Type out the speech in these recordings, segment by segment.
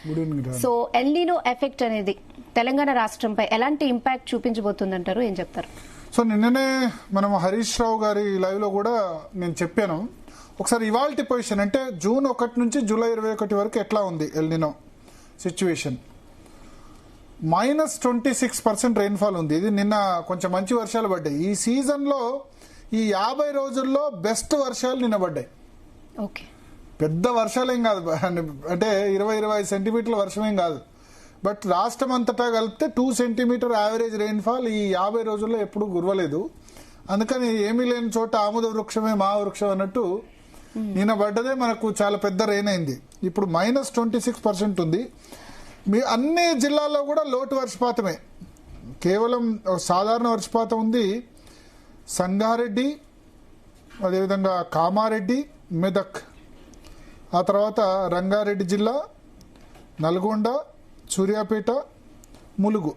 Good evening. So El Niño effect అనేది తెలంగాణ రాష్ట్రంపై ఎలాంటి impact చూపించబోతుందంటారు, ఏం చెప్తారు? సో నిన్ననే మనం హరీష్ రావు గారి లైవ్ లో కూడా నేను చెప్పాను. ఒకసారి ఇవాల్టి పొజిషన్ అంటే జూన్ 1 నుంచి జూలై 21 వరకు ఎట్లా ఉంది ఎల్నినో సిచ్యువేషన్. -26% రెయిన్ఫాల్ ఉంది. ఇది నిన్న కొంచెం మంచి వర్షాలు పడ్డాయి. ఈ సీజన్ లో ఈ 50 రోజుల్లో బెస్ట్ వర్షాలు నిన్న పడ్డాయి. ఓకే, పెద్ద వర్షాలేం కాదు, అంటే 20-25 సెంటీమీటర్ల వర్షమేం కాదు. బట్ రాష్ట్రం అంతటా కలిపితే 2 సెంటీమీటర్ యావరేజ్ రెయిన్ఫాల్ ఈ 50 రోజుల్లో ఎప్పుడు గురవలేదు. అందుకని ఏమీ లేని చోట ఆముద వృక్షమే మా వృక్షం అన్నట్టు నిన్న పడ్డదే మనకు చాలా పెద్ద రెయిన్ అయింది. ఇప్పుడు -26% ఉంది. మీ అన్ని జిల్లాల్లో కూడా లోటు వర్షపాతమే, కేవలం సాధారణ వర్షపాతం ఉంది. సంగారెడ్డి, అదేవిధంగా కామారెడ్డి, మెదక్, ఆ తర్వాత రంగారెడ్డి జిల్లా, నల్గొండ, సూర్యాపేట, ములుగు,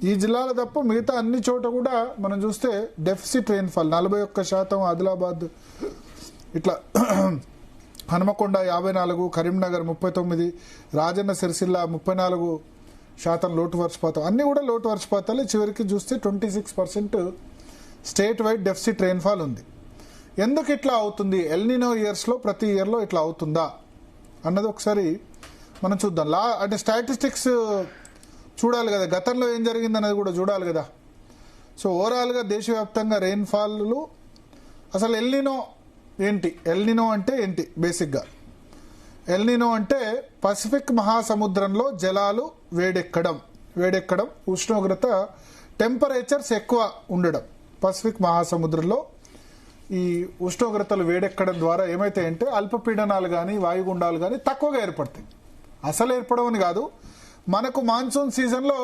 ఈ జిల్లాల తప్ప మిగతా అన్ని చోట కూడా మనం చూస్తే డెఫిసిట్ రెయిన్ఫాల్ 41%. ఆదిలాబాద్ ఇట్లా హనుమకొండ 54, కరీంనగర్ 39, రాజన్న సిరిసిల్ల 34% లోటు వర్షపాతం. అన్ని కూడా లోటు వర్షపాతాలు. చివరికి చూస్తే 26% స్టేట్ వైడ్ డెఫిసిట్ రెయిన్ఫాల్ ఉంది. ఎందుకు ఇట్లా అవుతుంది? ఎల్నినో ఇయర్స్లో ప్రతి ఇయర్లో ఇట్లా అవుతుందా అన్నది ఒకసారి మనం చూద్దాం. అంటే స్టాటిస్టిక్స్ చూడాలి కదా, గతంలో ఏం జరిగింది అనేది కూడా చూడాలి కదా. సో ఓవరాల్గా దేశవ్యాప్తంగా రెయిన్ఫాల్లు, అసలు ఎల్నినో ఏంటి, ఎల్నినో అంటే ఏంటి? బేసిక్గా ఎల్నినో అంటే పసిఫిక్ మహాసముద్రంలో జలాలు వేడెక్కడం, ఉష్ణోగ్రత టెంపరేచర్స్ ఎక్కువ ఉండడం. పసిఫిక్ మహాసముద్రంలో ఈ ఉష్ణోగ్రతలు వేడెక్కడం ద్వారా ఏమైతాయంటే అల్పపీడనాలు కానీ వాయుగుండాలు కానీ తక్కువగా ఏర్పడతాయి. అసలు ఏర్పడవని కాదు, మనకు మాన్సూన్ సీజన్లో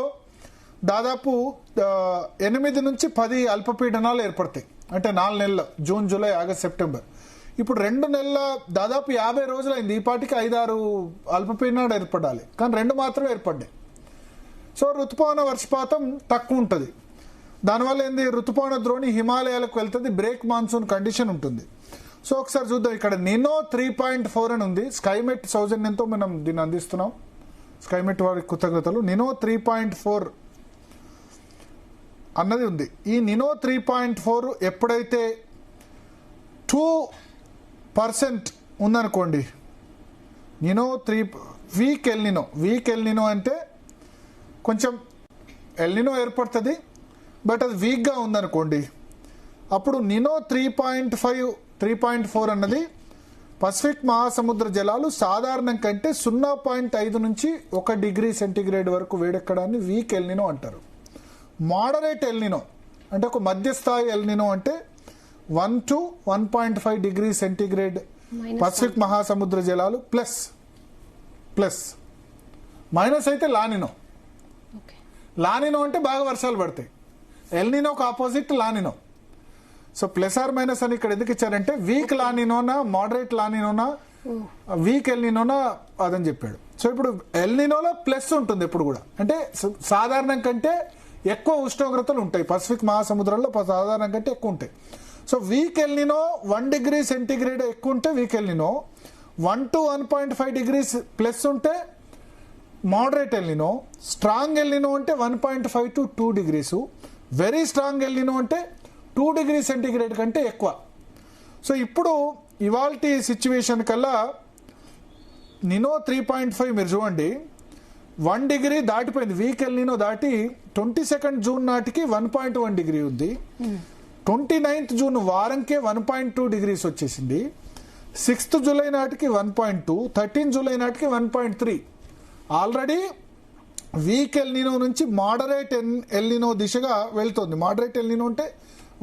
దాదాపు 8 నుంచి 10 అల్పపీడనాలు ఏర్పడతాయి. అంటే 4 నెలలు, జూన్, జూలై, ఆగస్ట్, సెప్టెంబర్. ఇప్పుడు 2 నెలల దాదాపు 50 రోజులైంది. ఈ పాటికి 5-6 అల్పపీడనాలు ఏర్పడాలి, కానీ 2 మాత్రమే ఏర్పడ్డాయి. సో ఋతుపవన వర్షపాతం తక్కువ ఉంటుంది. దానివల్ల ఏంది, ఋతుపవన ద్రోణి హిమాలయాలకు వెళ్తుంది, బ్రేక్ మాన్సూన్ కండిషన్ ఉంటుంది. సో ఒకసారి చూద్దాం. ఇక్కడ నినో 3.4 అని ఉంది. స్కైమెట్ సౌజన్యంతో మనం దీన్ని అందిస్తున్నాం. స్కైమెట్ వారి కృతజ్ఞతలు. నినో 3.4 అన్నది ఉంది. ఈ నినో 3.4 ఎప్పుడైతే 2% ఉందనుకోండి, నినో వీక్ ఎల్నినో అంటే కొంచెం ఎల్నినో ఏర్పడుతుంది, బట్ అది వీక్గా ఉందనుకోండి, అప్పుడు నినో 3.4 అన్నది పసిఫిక్ మహాసముద్ర జలాలు సాధారణం కంటే 0.5 నుంచి 1 డిగ్రీ సెంటీగ్రేడ్ వరకు వేడెక్కడాన్ని వీక్ ఎల్నినో అంటారు. మోడరేట్ ఎల్నినో అంటే ఒక మధ్యస్థాయి ఎల్నినో అంటే 1 to 1.5 డిగ్రీ సెంటీగ్రేడ్ పసిఫిక్ మహాసముద్ర జలాలు ప్లస్ మైనస్ అయితే లానినో అంటే బాగా వర్షాలు పడతాయి. ఎల్నినోకి opposite La Nina. So plus or minus అని ఇక్కడ ఎందుకు ఇచ్చారంటే వీక్ లానినోనా, మోడరేట్ లానినోనా, వీక్ ఎల్నినోనా అదని చెప్పాడు. సో ఇప్పుడు ఎల్నినోలో ప్లస్ ఉంటుంది ఎప్పుడు కూడా, అంటే సాధారణం కంటే ఎక్కువ ఉష్ణోగ్రతలు ఉంటాయి. పసిఫిక్ మహాసముద్రంలో సాధారణం కంటే ఎక్కువ ఉంటాయి. So weak El Niño 1 degree centigrade ఎక్కువ ఉంటే week El Niño, 1 to 1.5 degrees plus ఉంటే మోడరేట్ ఎల్నినో, స్ట్రాంగ్ ఎల్నినో అంటే 1.5 to 2 degrees, very strong El Niño అంటే 2 డిగ్రీ సెంటీగ్రేడ్ కంటే ఎక్కువ. సో ఇప్పుడు ఇవాల్టి సిచ్యువేషన్ కల్లా నినో 3.5 మీరు చూడండి 1 డిగ్రీ దాటిపోయింది. వీక్ ఎల్నినో దాటి 22 జూన్ నాటికి 1.1 డిగ్రీ ఉంది. 29th జూన్ వారంకే 1.2 డిగ్రీస్ వచ్చేసింది. 6th జూలై నాటికి 1.2, 13 జూలై నాటికి 1.3. ఆల్రెడీ వీక్ ఎల్నినో నుంచి మోడరేట్ ఎల్నినో దిశగా వెళ్తుంది. మోడరేట్ ఎల్నినో అంటే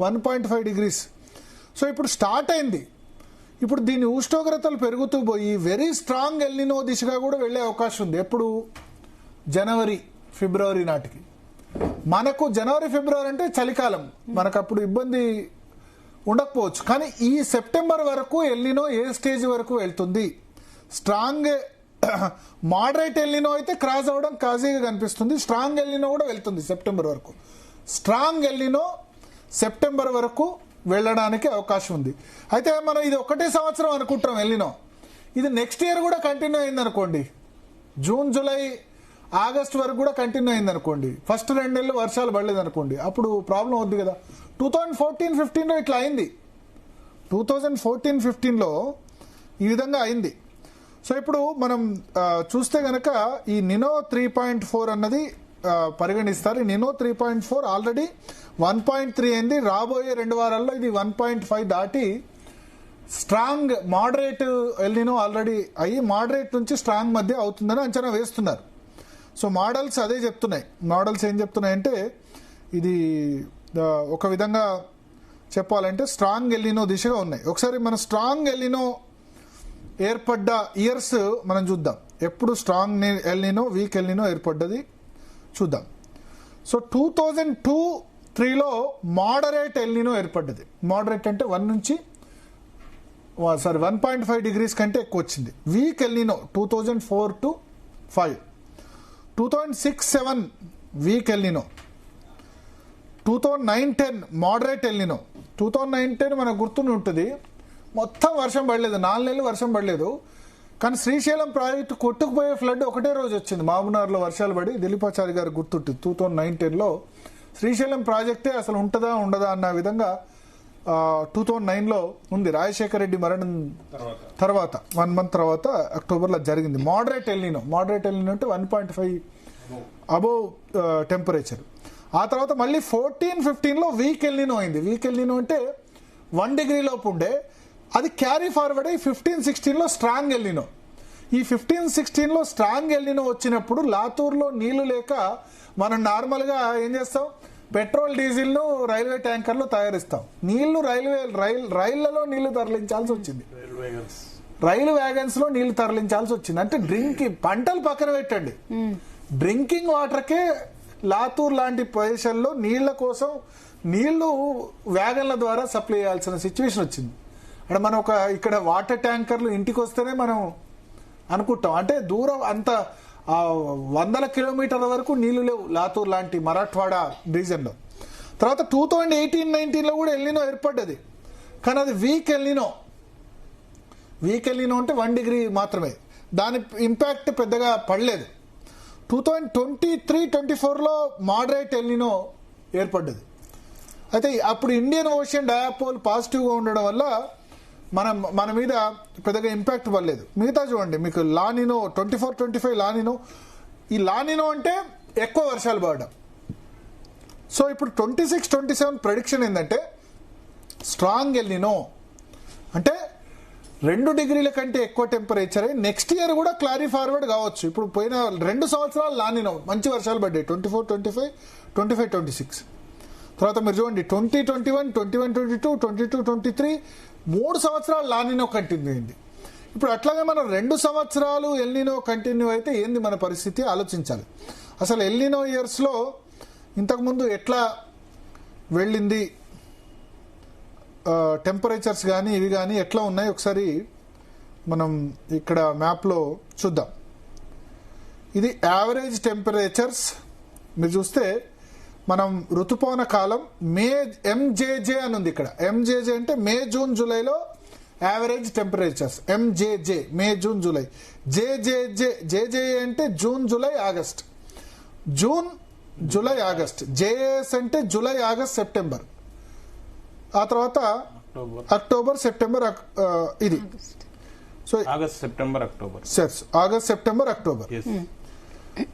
1.5 డిగ్రీస్. సో ఇప్పుడు స్టార్ట్ అయింది. ఇప్పుడు దీని ఉష్ణోగ్రతలు పెరుగుతూ పోయి వెరీ స్ట్రాంగ్ ఎల్నినో దిశగా కూడా వెళ్లే అవకాశం ఉంది. ఎప్పుడు? జనవరి, ఫిబ్రవరి నాటికి. మనకు జనవరి, ఫిబ్రవరి అంటే చలికాలం, మనకు అప్పుడు ఇబ్బంది ఉండకపోవచ్చు. కానీ ఈ సెప్టెంబర్ వరకు ఎల్నినో ఏ స్టేజ్ వరకు వెళ్తుంది? స్ట్రాంగ్ మోడరేట్ ఎల్నినో అయితే క్రాస్ అవ్వడం కాజీగా కనిపిస్తుంది. స్ట్రాంగ్ ఎల్నినో కూడా వెళ్తుంది సెప్టెంబర్ వరకు. స్ట్రాంగ్ ఎల్నినో సెప్టెంబర్ వరకు వెళ్ళడానికి అవకాశం ఉంది. అయితే మనం ఇది ఒకటే సంవత్సరం అనుకుంటాం ఎల్నినో, ఇది నెక్స్ట్ ఇయర్ కూడా కంటిన్యూ అయింది అనుకోండి, జూన్ జూలై ఆగస్ట్ వరకు కూడా కంటిన్యూ అయింది అనుకోండి, ఫస్ట్ 2 నెలలు వర్షాలు పడలేదు అనుకోండి, అప్పుడు ప్రాబ్లం అవుద్ది కదా. 2014-15లో ఇట్లా అయింది. 2014-15లో ఈ విధంగా అయింది. సో ఇప్పుడు మనం చూస్తే గనక ఈ నినో 3.4 అన్నది పరిగణిస్తారు. ఈ నినో 3.4 ఆల్రెడీ 1.3 అయింది. రాబోయే 2 వారాల్లో ఇది 1.5 దాటి స్ట్రాంగ్ మోడరేట్ ఎల్నినో ఆల్రెడీ అయ్యి మోడరేట్ నుంచి స్ట్రాంగ్ మధ్య అవుతుందని అంచనా వేస్తున్నారు. సో మోడల్స్ అదే చెప్తున్నాయి. మోడల్స్ ఏం చెప్తున్నాయంటే ఇది ఒక విధంగా చెప్పాలంటే స్ట్రాంగ్ ఎల్నినో దిశగా ఉన్నాయి. ఒకసారి మన స్ట్రాంగ్ ఎల్నినో ఏర్పడ్డ ఇయర్స్ మనం చూద్దాం. ఎప్పుడు స్ట్రాంగ్ ఎల్నినో వీక్ ఎల్నినో ఏర్పడ్డది చూద్దాం. సో 2002-3లో మోడరేట్ ఎల్నినో ఏర్పడ్డది. మోడరేట్ అంటే 1.5 డిగ్రీస్ కంటే ఎక్కువ వచ్చింది. Week El Niño 2004-5, 2006-7 week El Niño, 2009-10 moderate El Niño. 2009-10 మనకు గుర్తుని ఉంటుంది, మొత్తం వర్షం పడలేదు, 4 నెలలు వర్షం పడలేదు. కానీ శ్రీశైలం ప్రాజెక్టు కొట్టుకుపోయే ఫ్లడ్ ఒకటే రోజు వచ్చింది. మహబూబ్నగర్లో వర్షాలు పడి దిలీపాచారి గారు గుర్తుంటుంది. 2009-10లో శ్రీశైలం ప్రాజెక్టే అసలు ఉంటుందా ఉండదా అన్న విధంగా 2009లో ఉంది. రాజశేఖర రెడ్డి మరణం తర్వాత 1 మంత్ తర్వాత అక్టోబర్లో జరిగింది మోడరేట్ ఎల్నినో. మోడరేట్ ఎల్నినో అంటే 1.5 అబోవ్ టెంపరేచర్. ఆ తర్వాత మళ్ళీ 14-15లో వీక్ ఎల్నినో అయింది. వీక్ ఎల్నినో అంటే 1 డిగ్రీ లోపు ఉండే, అది క్యారీ ఫార్వర్డ్ అయ్యి 15-16లో స్ట్రాంగ్ ఎల్నినో. ఈ 15-16లో స్ట్రాంగ్ ఎల్నినో వచ్చినప్పుడు లాతూర్లో నీళ్లు లేక మనం నార్మల్గా ఏం చేస్తాం, పెట్రోల్ డీజిల్ను రైల్వే ట్యాంకర్లు తయారిస్తాం. నీళ్లు రైళ్లలో నీళ్లు తరలించాల్సి వచ్చింది, రైలు వ్యాగన్స్ లో నీళ్లు తరలించాల్సి వచ్చింది. అంటే పంటలు పక్కన పెట్టండి, డ్రింకింగ్ వాటర్కే లాతూర్ లాంటి ప్రదేశాల్లో నీళ్ల కోసం నీళ్లు వ్యాగన్ల ద్వారా సప్లై చేయాల్సిన సిచ్యువేషన్ వచ్చింది. అంటే మనం ఇక్కడ వాటర్ ట్యాంకర్లు ఇంటికి వస్తేనే మనం అనుకుంటాం, అంటే దూరం అంత 100 కిలోమీటర్ల వరకు నీళ్లు లేవు లాతూర్ లాంటి మరాఠ్వాడా రీజన్లో. తర్వాత 2018-19లో కూడా ఎల్నినో ఏర్పడ్డది, కానీ అది వీక్ ఎల్నినో. వీక్ ఎల్నినో అంటే 1 డిగ్రీ మాత్రమే, దాని ఇంపాక్ట్ పెద్దగా పడలేదు. 2023-24లో మోడరేట్ ఎల్నినో ఏర్పడ్డది. అయితే అప్పుడు ఇండియన్ ఓషన్ డయాపోల్ పాజిటివ్గా ఉండడం వల్ల మన మీద పెద్దగా ఇంపాక్ట్ పడలేదు. మిగతా చూడండి, మీకు లానినో 24-25 లానినో. ఈ లానినో అంటే ఎక్కువ వర్షాలు పడడం. సో ఇప్పుడు 26-27 ప్రెడిక్షన్ ఏంటంటే స్ట్రాంగ్ ఎల్నినో అంటే 2 డిగ్రీల కంటే ఎక్కువ టెంపరేచర్ అయి నెక్స్ట్ ఇయర్ కూడా క్లారీ ఫార్వర్డ్ కావచ్చు. ఇప్పుడు పోయిన 2 సంవత్సరాలు లానినో మంచి వర్షాలు పడ్డాయి, 24-25, 25-26. తర్వాత మీరు చూడండి 2021, 21-22, 22-23 3 సంవత్సరాలు లానినో కంటిన్యూ అయింది. ఇప్పుడు అట్లాగే మనం 2 సంవత్సరాలు ఎల్నినో కంటిన్యూ అయితే ఏంది మన పరిస్థితి ఆలోచించాలి. అసలు ఎల్నినో ఇయర్స్లో ఇంతకుముందు ఎట్లా వెళ్ళింది, టెంపరేచర్స్ కానీ ఇవి కానీ ఎట్లా ఉన్నాయి ఒకసారి మనం ఇక్కడ మ్యాప్లో చూద్దాం. ఇది యావరేజ్ టెంపరేచర్స్. మీరు చూస్తే మనం ఋతుపవన కాలం ఎంజేజే అని ఉంది ఇక్కడ. ఎంజేజే అంటే మే జూన్ జూలైలో average temperatures. MJJ May June July. JJ అంటే June July August. June July August. JS అంటే జూలై ఆగస్ట్ సెప్టెంబర్. ఆ తర్వాత అక్టోబర్ సెప్టెంబర్ ఇది. So August September October. August September October.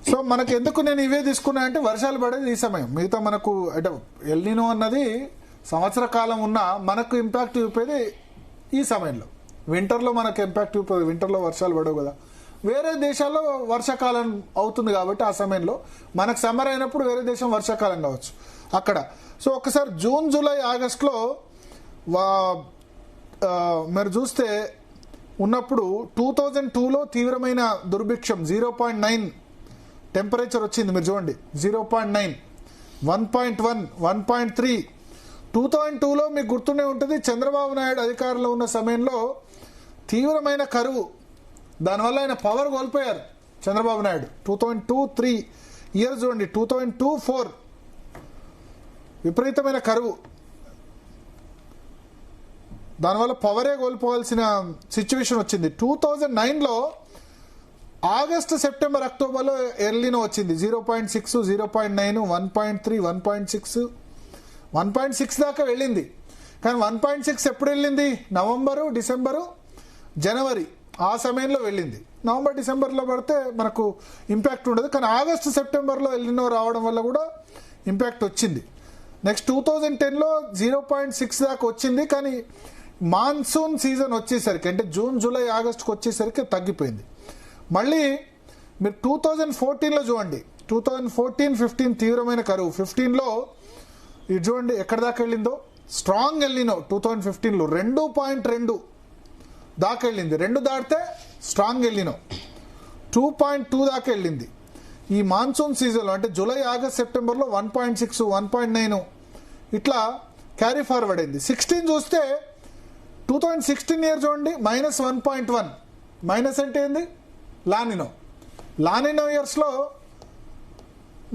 So మనకు ఎందుకు నేను ఇవే తీసుకున్నా అంటే వర్షాలు పడేది ఈ సమయం. మిగతా మనకు అంటే ఎల్నినో అన్నది సంవత్సర కాలం ఉన్నా మనకు ఇంపాక్ట్ చూపేది ఈ సమయంలో. వింటర్లో మనకు ఇంపాక్ట్ చూపేది, వింటర్లో వర్షాలు పడవు కదా. వేరే దేశాల్లో వర్షాకాలం అవుతుంది కాబట్టి ఆ సమయంలో మనకు సమ్మర్ అయినప్పుడు వేరే దేశం వర్షాకాలం కావచ్చు అక్కడ. సో ఒకసారి జూన్ జూలై ఆగస్టులో మీరు చూస్తే ఉన్నప్పుడు 2002లో తీవ్రమైన దుర్భిక్షం 0.9 టెంపరేచర్ వచ్చింది. మీరు చూడండి 0.9, 1.1, 1.3. 2002లో మీకు గుర్తుండే ఉంటుంది, చంద్రబాబు నాయుడు అధికారంలో ఉన్న సమయంలో తీవ్రమైన కరువు, దానివల్ల ఆయన పవర్ కోల్పోయారు చంద్రబాబు నాయుడు. 2002-3 ఇయర్స్ చూడండి. 2002-4 విపరీతమైన కరువు, దానివల్ల పవరే కోల్పోవాల్సిన సిచ్యువేషన్ వచ్చింది. 2009లో ఆగస్టు సెప్టెంబర్ అక్టోబర్లో ఎర్లీనో వచ్చింది 0.6 0.9 1.3 1.6 1.6 దాకా వెళ్ళింది. కానీ 1.6 ఎప్పుడు వెళ్ళింది? నవంబరు, డిసెంబరు, జనవరి ఆ సమయంలో వెళ్ళింది. నవంబర్ డిసెంబర్లో పడితే మనకు ఇంపాక్ట్ ఉండదు. కానీ ఆగస్టు సెప్టెంబర్లో ఎల్నినో రావడం వల్ల కూడా ఇంపాక్ట్ వచ్చింది. నెక్స్ట్ 2010లో 0.6 దాకా వచ్చింది. కానీ మాన్సూన్ సీజన్ వచ్చేసరికి అంటే జూన్, జూలై, ఆగస్టుకు వచ్చేసరికి తగ్గిపోయింది. మళ్ళీ మీరు 2014లో చూడండి, 2014-15 తీవ్రమైన కరువు. 15లో ఇది చూడండి ఎక్కడ దాకా వెళ్ళిందో, స్ట్రాంగ్ ఎల్నినో 2015లో 2.2 దాకా వెళ్ళింది. 2 దాటితే స్ట్రాంగ్ ఎల్నినో 2.2 దాకా వెళ్ళింది. ఈ మాన్సూన్ సీజన్లో అంటే జూలై, ఆగస్ట్, సెప్టెంబర్లో 1.6 1.9 ఇట్లా క్యారీ ఫార్వర్డ్ అయింది. 16 చూస్తే 2016 ఇయర్ చూడండి -1.1. మైనస్ అంటే ఏంది? లానినో ఇయర్స్లో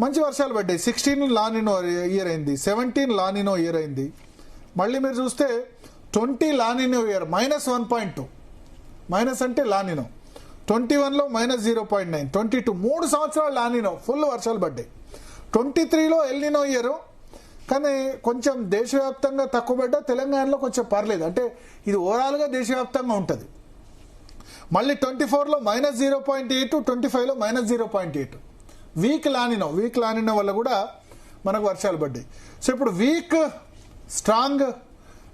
మంచి వర్షాలు పడ్డాయి. 16 లానినో ఇయర్ అయింది, 17 లానినో ఇయర్ అయింది. మళ్ళీ మీరు చూస్తే 20 లానినో ఇయర్ -1.2. మైనస్ అంటే లానినో. 21లో -0.9, 22 3 సంవత్సరాలు లానినో ఫుల్ వర్షాలు పడ్డాయి. 23లో ఎల్నినో ఇయర్, కానీ కొంచెం దేశవ్యాప్తంగా తక్కువ పడ్డా, తెలంగాణలో కొంచెం పర్లేదు. అంటే ఇది ఓవరాల్గా దేశవ్యాప్తంగా ఉంటుంది. మళ్ళీ 24లో -0.8, 25లో -0.8. వీక్ లానినో వల్ల కూడా మనకు వర్షాలు పడ్డాయి. సో ఇప్పుడు వీక్, స్ట్రాంగ్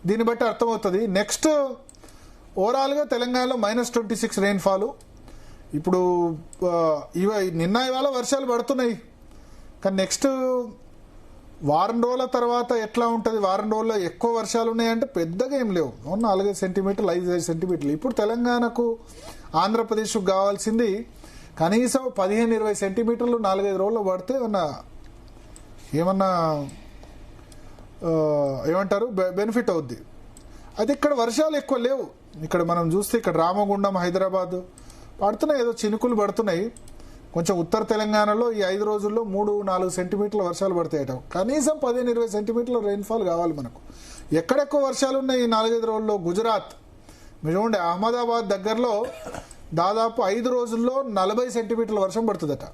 దీన్ని బట్టి అర్థమవుతుంది. నెక్స్ట్ ఓవరాల్గా తెలంగాణలో -26 రెయిన్ఫాల్. ఇప్పుడు నిన్న ఇవాళ వర్షాలు పడుతున్నాయి. కానీ నెక్స్ట్ వారం రోజుల తర్వాత ఎట్లా ఉంటుంది? వారం రోజుల్లో ఎక్కువ వర్షాలు ఉన్నాయంటే పెద్దగా ఏం లేవు, 4 సెంటీమీటర్లు 5 సెంటీమీటర్లు. ఇప్పుడు తెలంగాణకు, ఆంధ్రప్రదేశ్కు కావాల్సింది కనీసం 15-20 సెంటీమీటర్లు 4-5 రోజుల్లో పడితే ఏమంటారు బెనిఫిట్ అవుద్ది. అది ఇక్కడ వర్షాలు ఎక్కువ లేవు. ఇక్కడ మనం చూస్తే ఇక్కడ రామగుండం, హైదరాబాద్ పడుతున్నాయి, ఏదో చినుకులు పడుతున్నాయి. కొంచెం ఉత్తర తెలంగాణలో ఈ 5 రోజుల్లో 3-4 సెంటీమీటర్ల వర్షాలు పడతాయట. కనీసం 15-20 సెంటీమీటర్ల రెయిన్ఫాల్ కావాలి మనకు. ఎక్కడెక్కువ వర్షాలు ఉన్నాయి ఈ 4-5 రోజుల్లో? గుజరాత్ మీరు చూడండి, అహ్మదాబాద్ దగ్గరలో దాదాపు 5 రోజుల్లో 40 సెంటీమీటర్ల వర్షం పడుతుందట.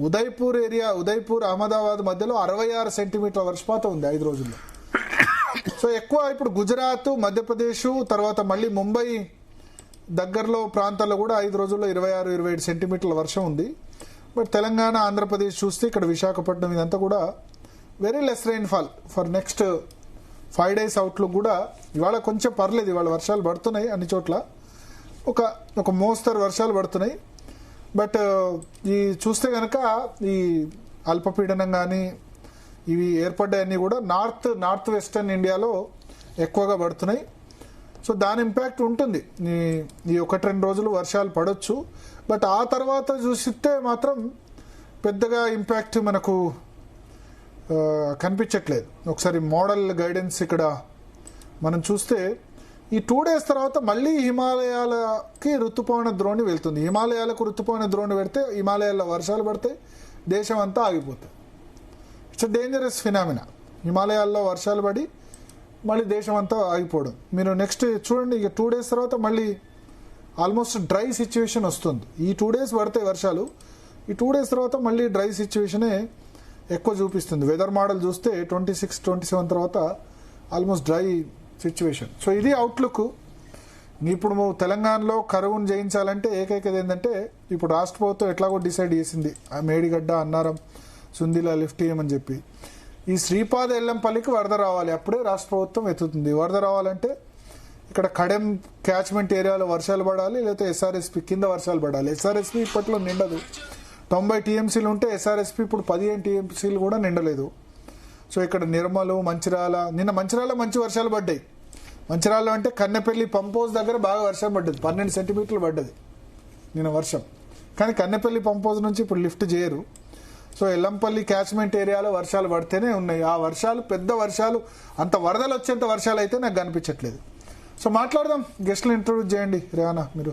ఉదయ్పూర్ అహ్మదాబాద్ మధ్యలో 66 సెంటీమీటర్ల వర్షపాతం ఉంది 5 రోజుల్లో. సో ఎక్కువ ఇప్పుడు గుజరాత్, మధ్యప్రదేశ్, తర్వాత మళ్ళీ ముంబై దగ్గరలో ప్రాంతాల్లో కూడా 5 రోజుల్లో 26-27 సెంటీమీటర్ల వర్షం ఉంది. బట్ తెలంగాణ, ఆంధ్రప్రదేశ్ చూస్తే ఇక్కడ విశాఖపట్నం ఇదంతా కూడా very less rainfall for next 5 days outlook కూడా. ఇవాళ కొంచెం పర్లేదు, ఇవాళ వర్షాలు పడుతున్నాయి అన్ని చోట్ల, ఒక మోస్తరు వర్షాలు పడుతున్నాయి. బట్ ఈ చూస్తే కనుక ఈ అల్పపీడనం కానీ ఇవి ఏర్పడ్డాయన్నీ కూడా నార్త్ వెస్టర్న్ ఇండియాలో ఎక్కువగా పడుతున్నాయి. సో దాని ఇంపాక్ట్ ఉంటుంది. ఈ 1-2 రోజులు వర్షాలు పడవచ్చు. బట్ ఆ తర్వాత చూసిస్తే మాత్రం పెద్దగా ఇంపాక్ట్ మనకు కనిపించట్లేదు. ఒకసారి మోడల్ గైడెన్స్ ఇక్కడ మనం చూస్తే ఈ 2 days తర్వాత మళ్ళీ హిమాలయాలకి ఋతుపవన ద్రోణి వెళ్తుంది. హిమాలయాలకు ఋతుపవన ద్రోణి పెడితే హిమాలయాల్లో వర్షాలు పడతాయి, దేశం అంతా ఆగిపోతుంది. It's dangerous phenomena. హిమాలయాల్లో వర్షాలు పడి మళ్ళీ దేశం అంతా ఆగిపోవడం. మీరు నెక్స్ట్ చూడండి, ఇక 2 days తర్వాత మళ్ళీ ఆల్మోస్ట్ డ్రై సిచ్యువేషన్ వస్తుంది. ఈ 2 days పడతాయి వర్షాలు, ఈ 2 days తర్వాత మళ్ళీ డ్రై సిచ్యువేషనే ఎక్కువ చూపిస్తుంది. వెదర్ మోడల్ చూస్తే 26-27 తర్వాత ఆల్మోస్ట్ డ్రై సిచ్యువేషన్. సో ఇది అవుట్లుక్. ఇప్పుడు తెలంగాణలో కరువును జయించాలంటే ఏకైకది ఏంటంటే, ఇప్పుడు రాష్ట్ర ప్రభుత్వం ఎట్లాగో డిసైడ్ చేసింది మేడిగడ్డ, అన్నారం, సుందిలా లిఫ్ట్ చేయమని చెప్పి. ఈ శ్రీపాద ఎల్లంపల్లికి వరద రావాలి, అప్పుడే రాష్ట్ర ప్రభుత్వం ఎత్తుతుంది. వరద రావాలంటే ఇక్కడ కడెం క్యాచ్మెంట్ ఏరియాలో వర్షాలు పడాలి, లేకపోతే ఎస్ఆర్ఎస్పి కింద వర్షాలు పడాలి. ఎస్ఆర్ఎస్పి ఇప్పట్లో నిండదు. 90 TMCలు ఉంటే ఎస్ఆర్ఎస్పి ఇప్పుడు 15 TMCలు కూడా నిండలేదు. సో ఇక్కడ నిర్మలు, నిన్న మంచిర్యాల మంచి వర్షాలు పడ్డాయి. మంచిర్యాలలో అంటే కన్నెపల్లి పంప్ హౌస్ దగ్గర బాగా వర్షం పడ్డది, 12 సెంటీమీటర్లు పడ్డది నిన్న వర్షం. కానీ కన్నెపల్లి పంప్ హౌస్ నుంచి ఇప్పుడు లిఫ్ట్ చేయరు. సో ఎల్లంపల్లి క్యాచ్మెంట్ ఏరియాలో వర్షాలు పడితేనే ఉన్నాయి. ఆ వర్షాలు పెద్ద వర్షాలు, అంత వరదలు వచ్చేంత వర్షాలు అయితే నాకు కనిపించట్లేదు. సో మాట్లాడదాం, గెస్ట్లు ఇంట్రొడ్యూస్ చేయండి. రేవనా మీరు.